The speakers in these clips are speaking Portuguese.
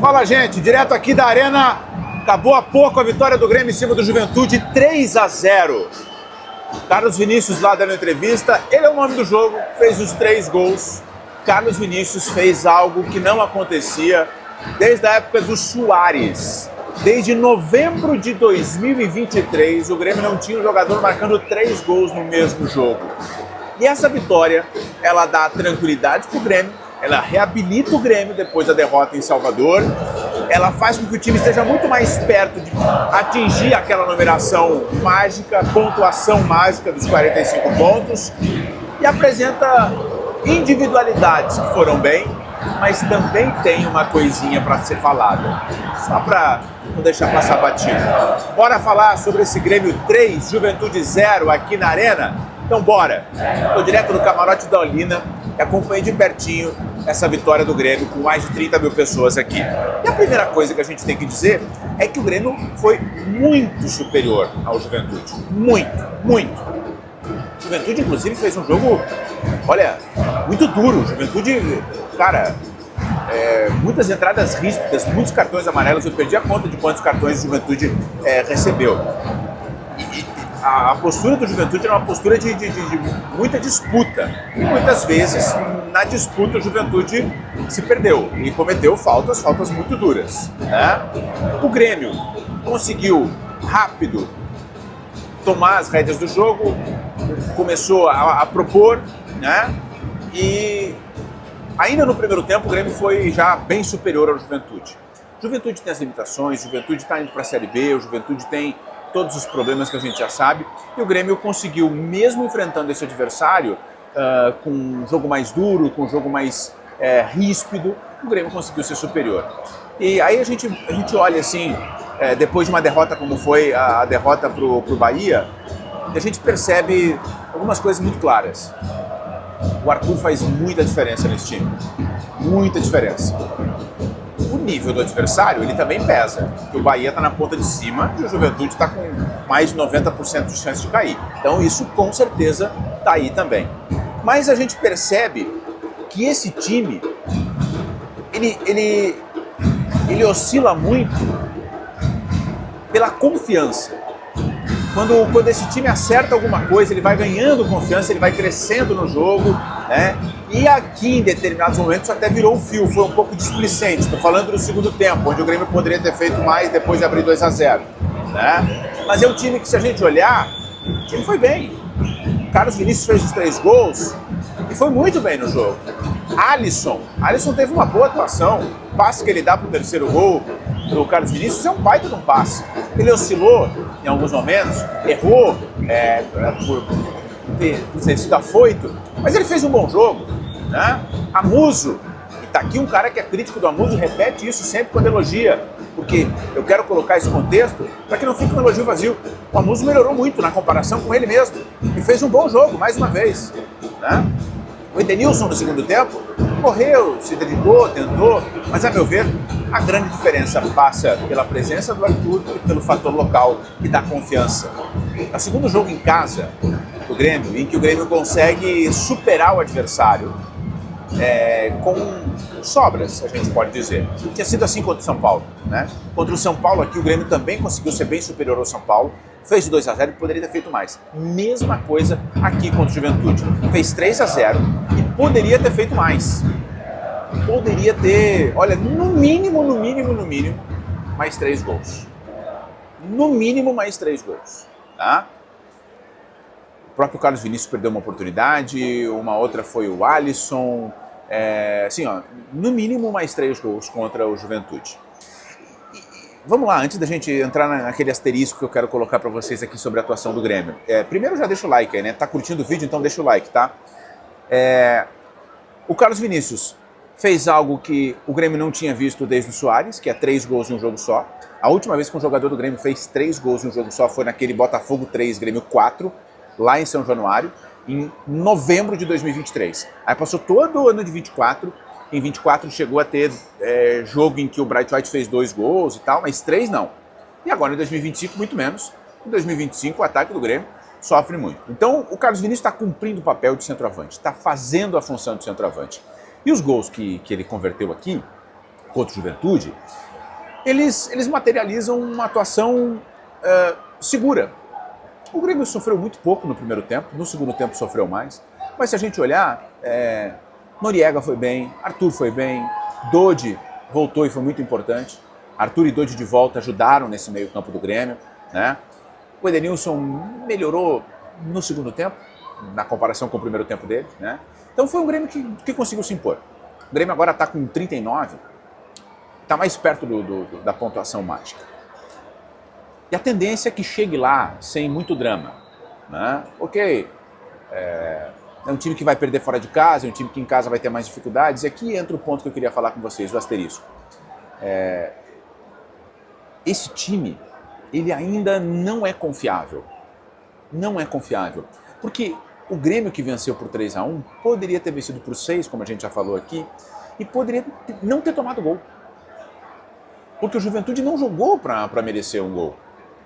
Fala, gente, direto aqui da Arena. Acabou há pouco a vitória do Grêmio em cima do Juventude, 3-0. Carlos Vinícius lá dando entrevista, ele é o nome do jogo, fez os 3 gols. Carlos Vinícius fez algo que não acontecia desde a época do Suárez. Desde novembro de 2023, o Grêmio não tinha um jogador marcando 3 gols no mesmo jogo. E essa vitória, ela dá tranquilidade pro Grêmio, ela reabilita o Grêmio depois da derrota em Salvador, ela faz com que o time esteja muito mais perto de atingir aquela numeração mágica, pontuação mágica dos 45 pontos, e apresenta individualidades que foram bem, mas também tem uma coisinha para ser falada, só para não deixar passar batido. Bora falar sobre esse Grêmio 3, Juventude 0 aqui na Arena? Então bora! Estou direto no camarote da Olina e acompanhei de pertinho essa vitória do Grêmio com mais de 30 mil pessoas aqui. E a primeira coisa que a gente tem que dizer é que o Grêmio foi muito superior ao Juventude. Muito, muito. O Juventude, inclusive, fez um jogo, olha, muito duro. O Juventude, cara, muitas entradas ríspidas, muitos cartões amarelos. Eu perdi a conta de quantos cartões o Juventude recebeu. A postura do Juventude era uma postura de muita disputa. E muitas vezes, na disputa, o Juventude se perdeu e cometeu faltas muito duras, né? O Grêmio conseguiu rápido tomar as rédeas do jogo, começou a propor, né? E ainda no primeiro tempo o Grêmio foi já bem superior ao Juventude. O Juventude tem as limitações, o Juventude está indo para a Série B, o Juventude tem todos os problemas que a gente já sabe, e o Grêmio conseguiu, mesmo enfrentando esse adversário, com um jogo mais duro, com um jogo mais ríspido, o Grêmio conseguiu ser superior. E aí a gente olha assim, depois de uma derrota como foi a derrota pro Bahia, a gente percebe algumas coisas muito claras. O Arthur faz muita diferença nesse time, muita diferença. O nível do adversário, ele também pesa, porque o Bahia está na ponta de cima e o Juventude está com mais de 90% de chance de cair. Então isso com certeza está aí também. Mas a gente percebe que esse time, ele oscila muito pela confiança. Quando esse time acerta alguma coisa, ele vai ganhando confiança, ele vai crescendo no jogo, né? E aqui, em determinados momentos, até virou um fio, foi um pouco displicente. Estou falando do segundo tempo, onde o Grêmio poderia ter feito mais depois de abrir 2-0, né? Mas é um time que, se a gente olhar, o time foi bem. O Carlos Vinícius fez os 3 gols e foi muito bem no jogo. Alisson teve uma boa atuação. O passe que ele dá para o terceiro gol do Carlos Vinícius é um baita de um passe. Ele oscilou em alguns momentos, errou por ter sido afoito, mas ele fez um bom jogo, né? Amuso, e tá aqui um cara que é crítico do Amuso, repete isso sempre quando elogia, porque eu quero colocar esse contexto para que não fique um elogio vazio. O Amuso melhorou muito na comparação com ele mesmo e fez um bom jogo, mais uma vez, né? O Edenilson no segundo tempo correu, se dedicou, tentou, mas a meu ver a grande diferença passa pela presença do Arthur e pelo fator local que dá confiança. É o segundo jogo em casa do Grêmio, em que o Grêmio consegue superar o adversário com sobras, a gente pode dizer. Tinha sido assim contra o São Paulo, né? Contra o São Paulo aqui o Grêmio também conseguiu ser bem superior ao São Paulo, fez 2-0 e poderia ter feito mais. Mesma coisa aqui contra o Juventude. Fez 3-0 e poderia ter feito mais. Poderia ter, olha, no mínimo, mais 3 gols. No mínimo, mais 3 gols, tá? O próprio Carlos Vinícius perdeu uma oportunidade, uma outra foi o Alisson, assim, ó, no mínimo mais 3 gols contra o Juventude. Vamos lá, antes da gente entrar naquele asterisco que eu quero colocar para vocês aqui sobre a atuação do Grêmio. Primeiro já deixa o like aí, né? Tá curtindo o vídeo, então deixa o like, tá? O Carlos Vinícius fez algo que o Grêmio não tinha visto desde o Suárez, que é 3 gols em um jogo só. A última vez que um jogador do Grêmio fez 3 gols em um jogo só foi naquele Botafogo 3, Grêmio 4, lá em São Januário, em novembro de 2023. Aí passou todo o ano de 24, em 24 chegou a ter jogo em que o Bright White fez 2 gols e tal, mas 3 não. E agora em 2025, muito menos. Em 2025 o ataque do Grêmio sofre muito. Então o Carlos Vinícius está cumprindo o papel de centroavante, está fazendo a função de centroavante. E os gols que ele converteu aqui contra o Juventude, eles materializam uma atuação segura. O Grêmio sofreu muito pouco no primeiro tempo, no segundo tempo sofreu mais, mas se a gente olhar, Noriega foi bem, Arthur foi bem, Dodi voltou e foi muito importante. Arthur e Dodi de volta ajudaram nesse meio campo do Grêmio, né? O Edenilson melhorou no segundo tempo, na comparação com o primeiro tempo dele, né? Então foi um Grêmio que conseguiu se impor. O Grêmio agora está com 39, está mais perto da pontuação mágica. E a tendência é que chegue lá sem muito drama, né? Ok, é um time que vai perder fora de casa, é um time que em casa vai ter mais dificuldades. E aqui entra o ponto que eu queria falar com vocês, o asterisco. Esse time, ele ainda não é confiável. Não é confiável. Porque o Grêmio que venceu por 3-1 poderia ter vencido por 6, como a gente já falou aqui, e poderia não ter tomado gol. Porque o Juventude não jogou para merecer um gol,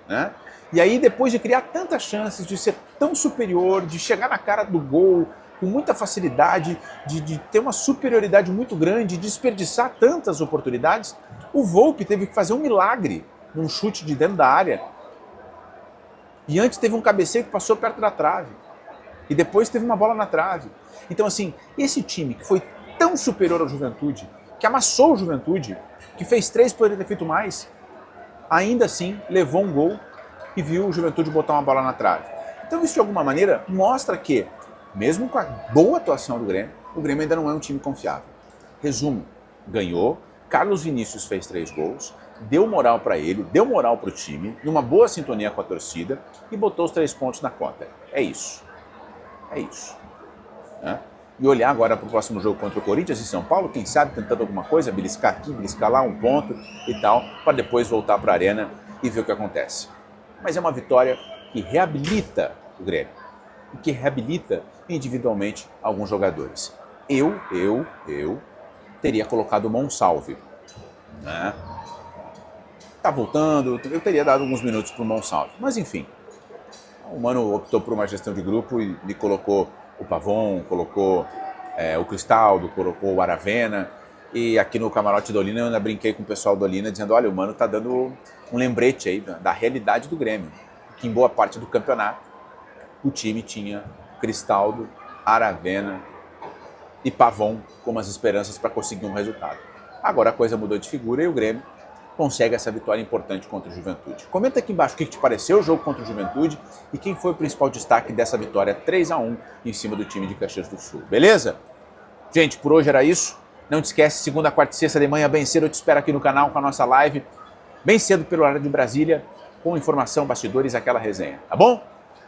né? E aí, depois de criar tantas chances, de ser tão superior, de chegar na cara do gol com muita facilidade, de ter uma superioridade muito grande, de desperdiçar tantas oportunidades, o Volpi teve que fazer um milagre num chute de dentro da área. E antes teve um cabeceio que passou perto da trave. E depois teve uma bola na trave. Então, assim, esse time que foi tão superior ao Juventude, que amassou o Juventude, que fez 3, poderia ter feito mais, ainda assim levou um gol e viu o Juventude botar uma bola na trave. Então isso de alguma maneira mostra que, mesmo com a boa atuação do Grêmio, o Grêmio ainda não é um time confiável. Resumo, ganhou, Carlos Vinícius fez 3 gols, deu moral para ele, deu moral para o time, numa boa sintonia com a torcida e botou os 3 pontos na conta. É isso. É isso. Né? E olhar agora para o próximo jogo contra o Corinthians em São Paulo, quem sabe tentando alguma coisa, beliscar aqui, beliscar lá, um ponto e tal, para depois voltar para a arena e ver o que acontece. Mas é uma vitória que reabilita o Grêmio e que reabilita individualmente alguns jogadores. Eu teria colocado o Monsalve, né? Tá voltando, eu teria dado alguns minutos para o Monsalve, mas enfim. O Mano optou por uma gestão de grupo e colocou o Pavon, colocou o Cristaldo, colocou o Aravena. E aqui no camarote do Olina eu ainda brinquei com o pessoal do Olina dizendo, olha, o Mano tá dando um lembrete aí da realidade do Grêmio. Que em boa parte do campeonato o time tinha Cristaldo, Aravena e Pavon como as esperanças para conseguir um resultado. Agora a coisa mudou de figura e o Grêmio consegue essa vitória importante contra o Juventude. Comenta aqui embaixo o que te pareceu o jogo contra o Juventude e quem foi o principal destaque dessa vitória 3-1 em cima do time de Caxias do Sul. Beleza? Gente, por hoje era isso. Não te esquece, segunda, quarta e sexta de manhã, bem cedo, eu te espero aqui no canal com a nossa live, bem cedo pelo horário de Brasília, com informação, bastidores, aquela resenha, tá bom?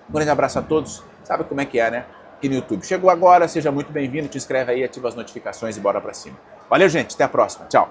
Um grande abraço a todos, sabe como é que é, né? Aqui no YouTube. Chegou agora, seja muito bem-vindo, te inscreve aí, ativa as notificações e bora pra cima. Valeu, gente, até a próxima, tchau!